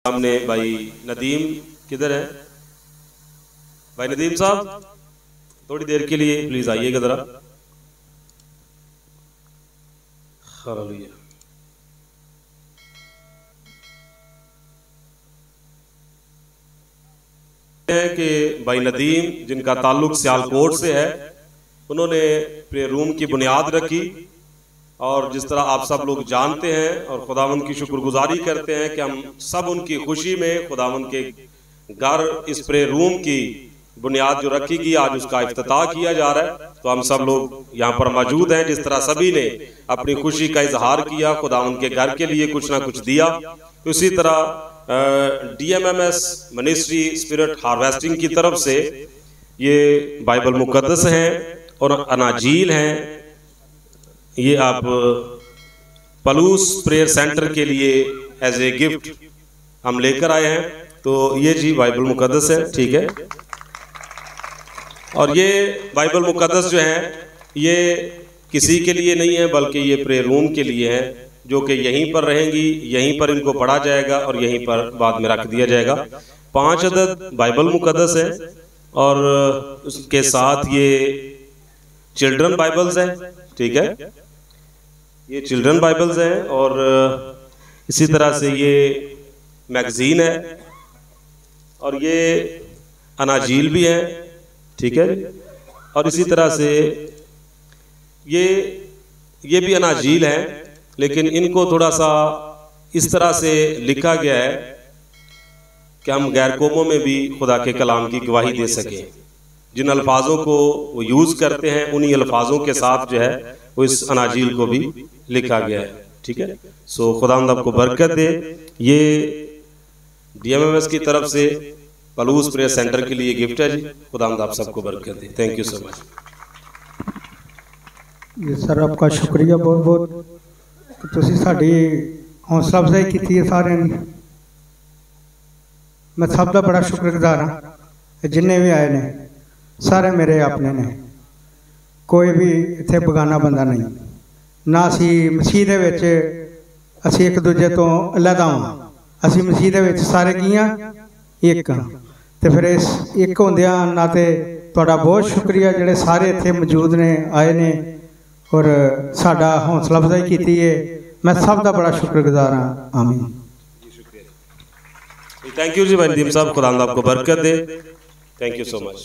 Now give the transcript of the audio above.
सामने भाई नदीम किधर है? भाई नदीम साहब थोड़ी देर के लिए प्लीज आइएगा जरा। हालेलुया। कि भाई नदीम जिनका ताल्लुक सियालकोट से है, उन्होंने प्रे रूम की बुनियाद रखी और जिस तरह आप सब लोग जानते हैं और खुदावंद की शुक्रगुजारी करते हैं कि हम सब उनकी खुशी में खुदावंद के घर इस प्रे रूम की बुनियाद जो रखी गई, आज उसका इफ्तिताह किया जा रहा है। तो हम सब लोग यहाँ पर मौजूद हैं। जिस तरह सभी ने अपनी खुशी का इजहार किया, खुदावंद के घर के लिए कुछ ना कुछ दिया, तो इसी तरह DMMS मिनिस्ट्री स्पिरिट हार्वेस्टिंग की तरफ से ये बाइबल मुकद्दस हैं और अनाजील हैं, ये आप पलूस प्रेयर सेंटर के लिए एज ए गिफ्ट हम लेकर आए हैं। तो ये जी बाइबल मुकद्दस है, ठीक है। और ये बाइबल मुकद्दस जो है ये किसी के लिए नहीं है, बल्कि ये प्रेयर रूम के लिए है, जो कि यहीं पर रहेंगी, यहीं पर इनको पढ़ा जाएगा और यहीं पर बाद में रख दिया जाएगा। 5 अदद बाइबल मुकद्दस है और उसके साथ ये चिल्ड्रन बाइबल्स हैं, ठीक है। ये चिल्ड्रन बाइबल्स हैं और इसी तरह से ये मैगजीन है और ये अनाजील भी है, ठीक है। और इसी तरह से ये भी अनाजील है, लेकिन इनको थोड़ा सा इस तरह से लिखा गया है कि हम गैर कौमों में भी खुदा के कलाम की गवाही दे सकें। जिन अल्फाजों को वो यूज़ करते हैं उन्हीं अल्फाजों के साथ जो है वो इस अनाजील को भी लिखा गया है, ठीक है। सो खुदावंद आपको बरकत दे। ये DMMS की तरफ से पलूस प्रेयर सेंटर के लिए गिफ्ट है जी। खुदावंद आप सबको बरकत दे। Thank you so much. जी सर, आपका शुक्रिया बहुत बहुत। तुसी साडी हौसला अफजाई की है सारे। मैं सब का बड़ा शुक्रगुजार हाँ। जिन्ने भी आए ने सारे मेरे अपने ने, कोई भी इत्थे बगाना बंदा नहीं। ना असी मसीह दे विच असी एक दूजे तो अलहदा हाँ, असी मसीह दे विच सारे गियां एक हाँ। तो फिर इस एक होंदियां नाते तुहाडा बहुत शुक्रिया जिहड़े सारे इत्थे मौजूद ने, आए ने और साडा हौसला अफजाई की है। मैं सब का बड़ा शुक्रगुजार हाँ। आमीन। थैंक यू जी नदीम साहब, खुदा आपको बरकत दे। Thank you so much.